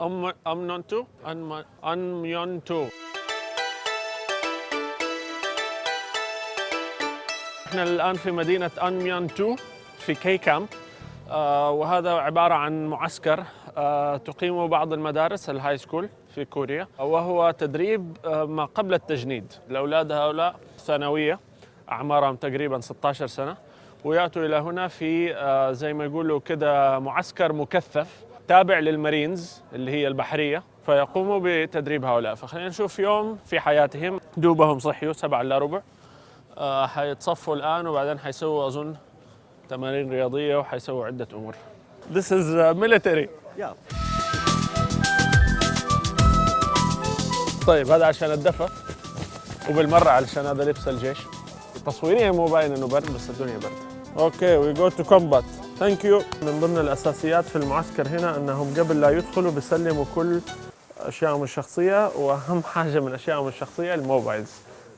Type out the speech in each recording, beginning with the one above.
أمنونتو أنميونتو. احنا الآن في مدينة أنميونتو في كي كامب، وهذا عبارة عن معسكر تقيمه بعض المدارس الهاي سكول في كوريا، وهو تدريب ما قبل التجنيد. الأولاد هؤلاء ثانوية أعمارهم تقريبا 16 سنة، ويأتوا إلى هنا في زي ما يقولوا كده معسكر مكثف تابع للمارينز اللي هي البحرية، فيقوموا بتدريب هؤلاء. فخلينا نشوف يوم في حياتهم. دوبهم صحيوا 7:15، حيتصفوا الآن وبعدين حيسووا أظن تمارين رياضية وحيسووا عدة أمور. This is military. Yeah. طيب هذا عشان الدفى، وبالمرة علشان هذا لبس الجيش. تصويريا مو باين انه برد بس الدنيا برد. اوكي وي جو تو كومبات. ثانك يو. من ضمن الاساسيات في المعسكر هنا انهم قبل لا يدخلوا بيسلموا كل اشيائهم الشخصية، واهم حاجة من اشيائهم الشخصية الموبايلز،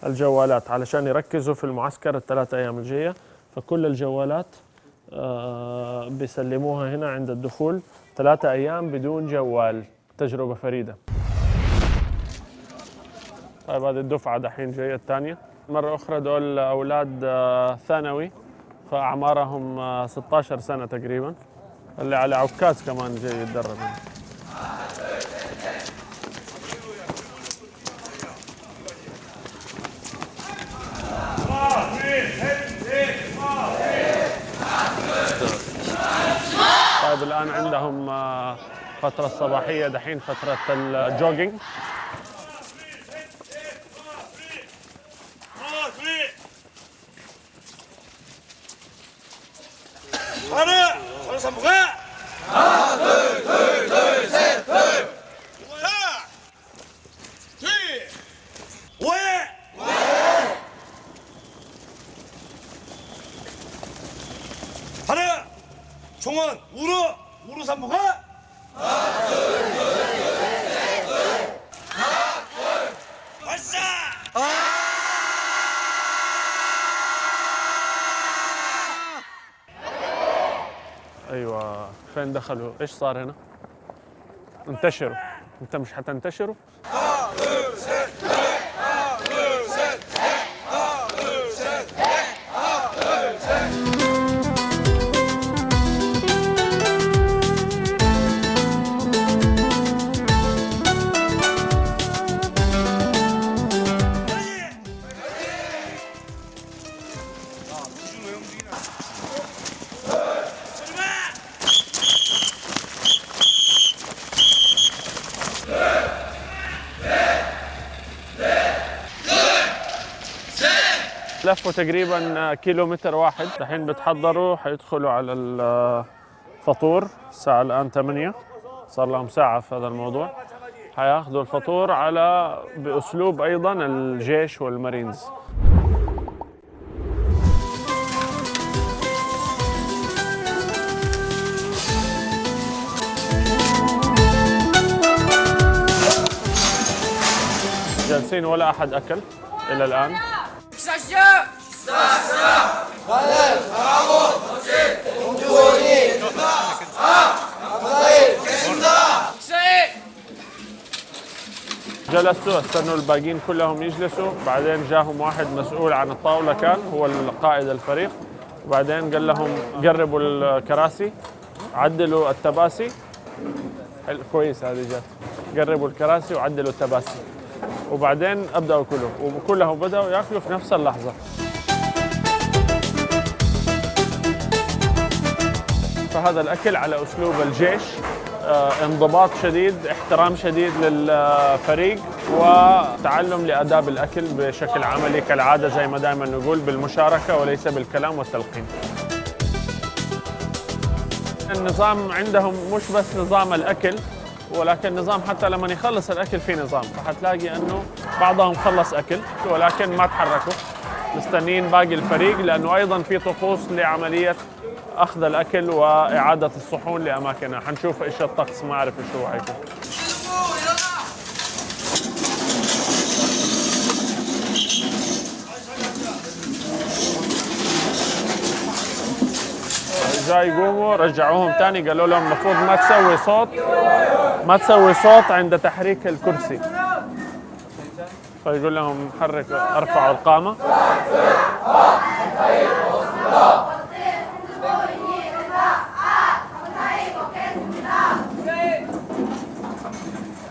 الجوالات، علشان يركزوا في المعسكر ال3 أيام الجاية. فكل الجوالات بيسلموها هنا عند الدخول. 3 أيام بدون جوال، تجربة فريدة. طيب هذه الدفعة دحين جاية الثانية. مرة أخرى دول أولاد ثانوي، فأعمارهم 16 سنة تقريبا. اللي على عكاز كمان جاي يتدرب. طيب الآن عندهم فترة صباحية دحين، فترة الجوجينج. 종원 우루 삼부가 하나 둘셋넷 하나 둘 발사. ايوه فين دخلوا؟ ايش صار هنا؟ انتشروا. انت مش حتنتشروا؟ لفوا تقريبا كيلومتر واحد. الحين بتحضروا حيدخلوا على الفطور. الساعة الآن 8، صار لهم ساعة في هذا الموضوع. حياخذوا الفطور على بأسلوب أيضا الجيش والمارينز. جالسين ولا أحد أكل إلى الآن. جلسوا استنوا الباقيين كلهم يجلسوا. بعدين جاهم واحد مسؤول عن الطاولة، كان هو القائد الفريق، وبعدين قال لهم قربوا الكراسي، عدلوا التباسي. كويس هذه جات. قربوا الكراسي وعدلوا التباسي، وبعدين أبدأوا كلوا، وكلهم بدأوا يأكلوا في نفس اللحظة. فهذا الأكل على أسلوب الجيش، انضباط شديد، احترام شديد للفريق، وتعلم لآداب الأكل بشكل عملي كالعادة، زي ما دائما نقول بالمشاركة وليس بالكلام والتلقين. النظام عندهم مش بس نظام الأكل، ولكن نظام حتى لما يخلص الأكل في نظام. فحتلاقي أنه بعضهم خلص أكل ولكن ما تحركوا، مستنين باقي الفريق، لأنه أيضا في طقوس لعملية أخذ الأكل وإعادة الصحون لأماكنها. حنشوف إيش الطقس، ما أعرف إيش هو حيكون. جاي يقوموا رجعوهم تاني، قالوا لهم المفروض ما تسوي صوت عند تحريك الكرسي. فيقول لهم ارفعوا القامة.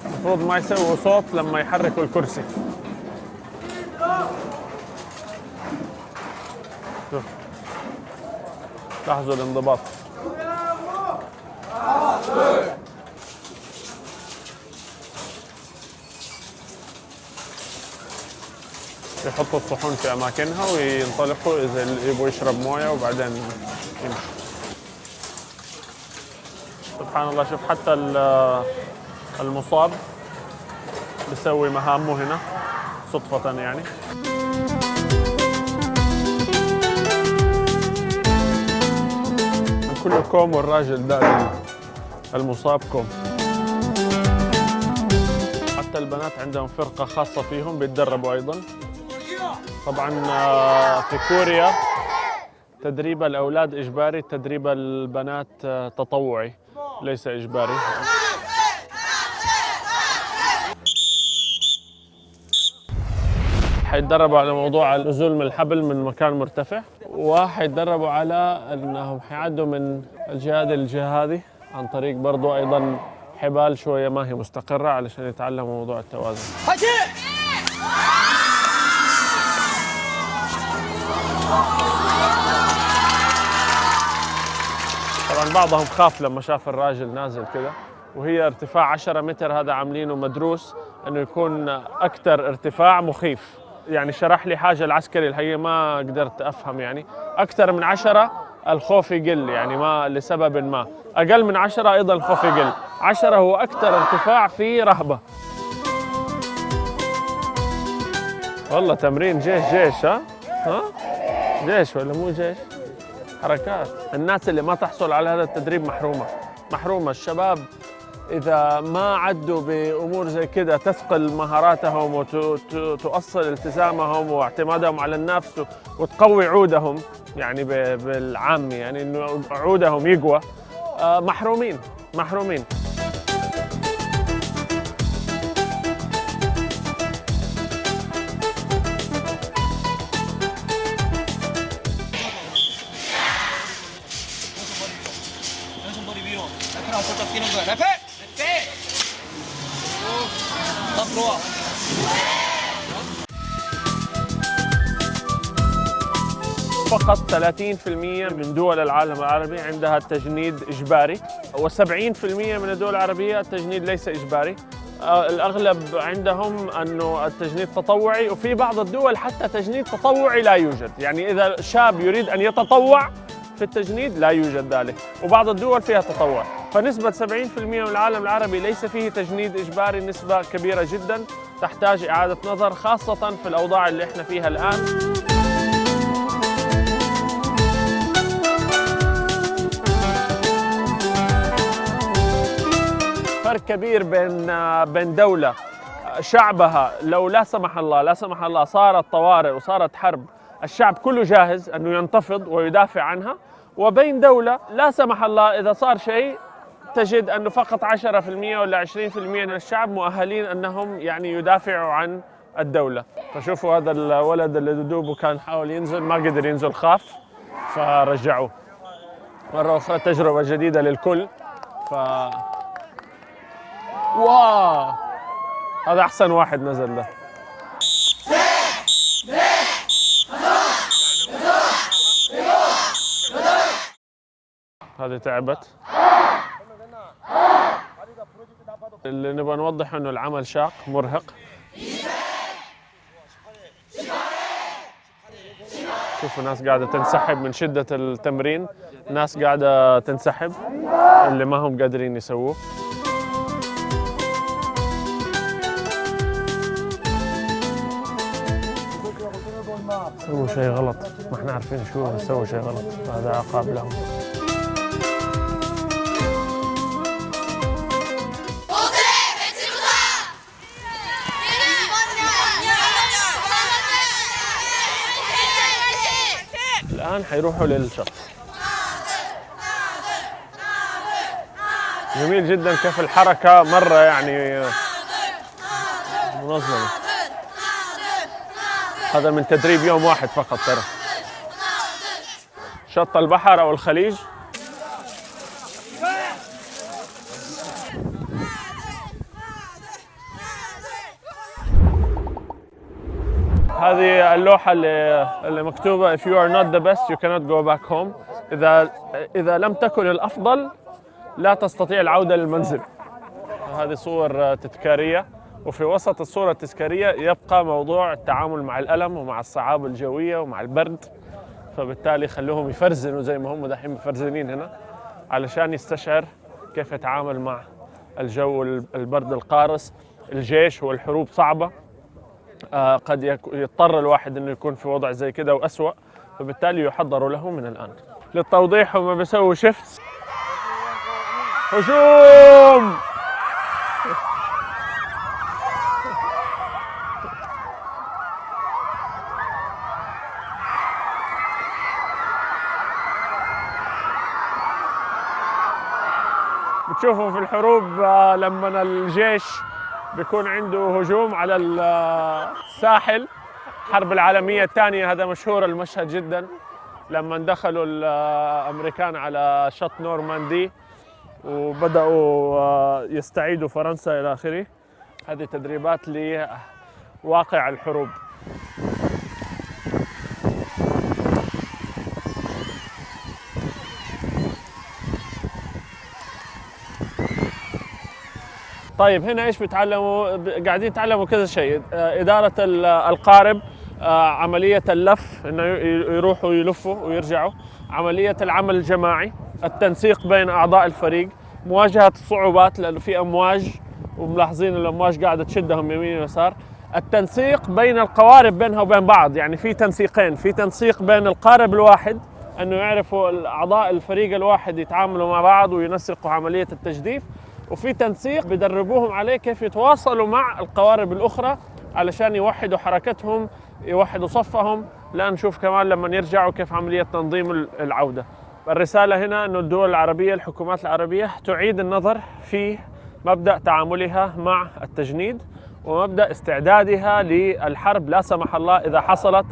المفروض ما يسووا صوت لما يحركوا الكرسي. شوف لاحظوا الانضباط. يحطوا الصحون في اماكنها وينطلقوا اذا يبغوا يشرب مويه وبعدين يمشوا. سبحان الله، شوف حتى المصاب بيسوي مهامه هنا صدفة يعني. كله كوم، والراجل ده المصاب كوم. حتى البنات عندهم فرقة خاصة فيهم بيتدربوا أيضا. طبعا في كوريا تدريب الأولاد إجباري، تدريب البنات تطوعي ليس إجباري. حيتدربوا على موضوع النزول من الحبل من مكان مرتفع، وحيتدربوا على أنهم حيعدوا من الجهة هذه للجهة هذه عن طريق برضو أيضا حبال شوية ما هي مستقرة علشان يتعلموا موضوع التوازن. طبعا بعضهم خاف لما شاف الراجل نازل كده، وهي ارتفاع 10 متر، هذا عاملينه مدروس انه يكون اكثر ارتفاع مخيف. يعني شرح لي حاجه العسكري الحقيقه ما قدرت افهم، يعني اكثر من 10 الخوف يقل، يعني ما لسبب ما، اقل من 10 ايضا الخوف يقل. 10 هو اكثر ارتفاع فيه رهبه. والله تمرين جيش ها جيش ولا مو جيش؟ حركات. الناس اللي ما تحصل على هذا التدريب محرومة. الشباب إذا ما عدوا بأمور زي كده تثقل مهاراتهم وتؤصل التزامهم واعتمادهم على النفس وتقوي عودهم، يعني بالعام يعني إنه عودهم يقوى، محرومين. فقط 30% من دول العالم العربي عندها التجنيد إجباري، و70% من الدول العربية التجنيد ليس إجباري. الأغلب عندهم أنه التجنيد تطوعي، وفي بعض الدول حتى تجنيد تطوعي لا يوجد، يعني إذا شاب يريد أن يتطوع في التجنيد لا يوجد ذلك، وبعض الدول فيها تطوع. فنسبة 70% من العالم العربي ليس فيه تجنيد إجباري، نسبة كبيرة جدا تحتاج إعادة نظر، خاصة في الأوضاع اللي احنا فيها الآن. فرق كبير بين دولة شعبها لو لا سمح الله صارت طوارئ وصارت حرب، الشعب كله جاهز أنه ينتفض ويدافع عنها، وبين دولة لا سمح الله إذا صار شيء تجد أنه فقط 10% ولا 20% من الشعب مؤهلين أنهم يعني يدافعوا عن الدولة. فشوفوا هذا الولد اللي دوبه كان حاول ينزل ما قدر ينزل، خاف فرجعوه. مرة أخرى تجربة جديدة للكل. واو، هذا أحسن واحد نزل ده. هذه تعبت. اللي نبغى نوضح انه العمل شاق مرهق. شوفوا ناس قاعدة تنسحب من شدة التمرين، ناس قاعدة تنسحب اللي ما هم قادرين يسووه. سووا شيء غلط، ما احنا عارفين شو، سووا شيء غلط، هذا عقاب لهم. الآن حيروحوا للشط. جميل جدا كيف الحركة مرة يعني منظمة. هذا من تدريب يوم واحد فقط ترى. شط البحر أو الخليج. هذه اللوحة اللي مكتوبة If you are not the best you cannot go back home. إذا لم تكن الأفضل لا تستطيع العودة للمنزل. هذه صور تذكارية، وفي وسط الصورة التذكارية يبقى موضوع التعامل مع الألم ومع الصعاب الجوية ومع البرد، فبالتالي خلوهم يفرزنوا زي ما هم دحين مفرزنين هنا علشان يستشعر كيف يتعامل مع الجو البرد القارس. الجيش والحروب صعبة، قد يضطر الواحد انه يكون في وضع زي كده وأسوأ، فبالتالي يحضر له من الآن. للتوضيح هم بيسووا شيفتس. هجوم! بتشوفوا في الحروب لما الجيش بيكون عنده هجوم على الساحل. الحرب العالمية الثانية هذا مشهور المشهد جدا، لما دخلوا الأمريكان على شط نورماندي وبدأوا يستعيدوا فرنسا إلى آخره. هذه تدريبات لواقع الحروب. طيب هنا ايش بيتعلموا؟ قاعدين يتعلموا كذا شيء. إدارة القارب، عملية اللف انه يروحوا يلفوا ويرجعوا، عملية العمل الجماعي، التنسيق بين أعضاء الفريق، مواجهة الصعوبات لأنه في أمواج وملاحظين الأمواج قاعدة تشدهم يمين ويسار، التنسيق بين القوارب بينها وبين بعض، يعني في تنسيقين، في تنسيق بين القارب الواحد انه يعرفوا أعضاء الفريق الواحد يتعاملوا مع بعض وينسقوا عملية التجديف، وفي تنسيق بدربوهم عليه كيف يتواصلوا مع القوارب الأخرى علشان يوحدوا حركتهم، يوحدوا صفهم، لا نشوف كمان لما يرجعوا كيف عملية تنظيم العودة. الرسالة هنا أنه الدول العربية، الحكومات العربية تعيد النظر في مبدأ تعاملها مع التجنيد ومبدأ استعدادها للحرب لا سمح الله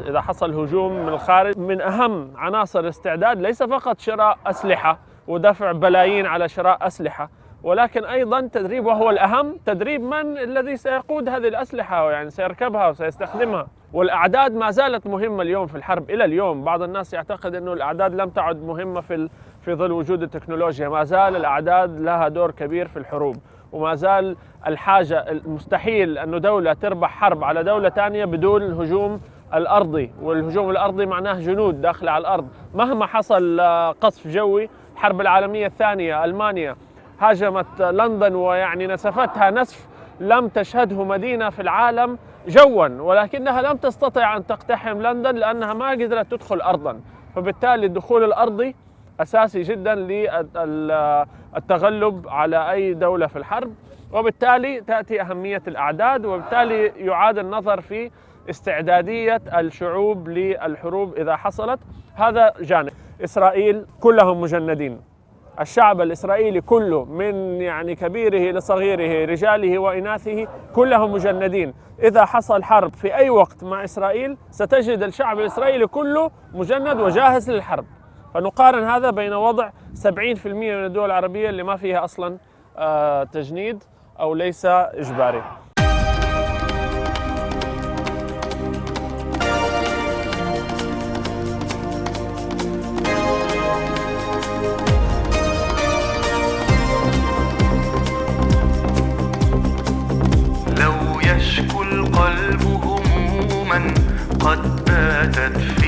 إذا حصل هجوم من الخارج. من أهم عناصر الاستعداد ليس فقط شراء أسلحة ودفع بلايين على شراء أسلحة، ولكن أيضا تدريب، وهو الأهم، تدريب من الذي سيقود هذه الأسلحة ويعني سيركبها وسيستخدمها. والأعداد ما زالت مهمة اليوم في الحرب إلى اليوم. بعض الناس يعتقد أنه الأعداد لم تعد مهمة في ظل وجود التكنولوجيا. ما زال الأعداد لها دور كبير في الحروب، وما زال الحاجة المستحيل أنه دولة تربح حرب على دولة ثانية بدون الهجوم الأرضي، والهجوم الأرضي معناه جنود داخلة على الأرض. مهما حصل قصف جوي، الحرب العالمية الثانية ألمانيا هاجمت لندن ويعني نسفتها نسف لم تشهده مدينة في العالم جوا، ولكنها لم تستطع أن تقتحم لندن لأنها ما قدرت تدخل أرضا. فبالتالي الدخول الأرضي أساسي جدا للتغلب على أي دولة في الحرب، وبالتالي تأتي أهمية الأعداد، وبالتالي يعاد النظر في استعدادية الشعوب للحروب إذا حصلت. هذا جانب. إسرائيل كلهم مجندين، الشعب الإسرائيلي كله من يعني كبيره لصغيره، رجاله وإناثه، كلهم مجندين. إذا حصل حرب في أي وقت مع إسرائيل ستجد الشعب الإسرائيلي كله مجند وجاهز للحرب. فنقارن هذا بين وضع 70% من الدول العربية اللي ما فيها أصلا تجنيد أو ليس إجباري. لو يشكو القلب هموما قد باتت في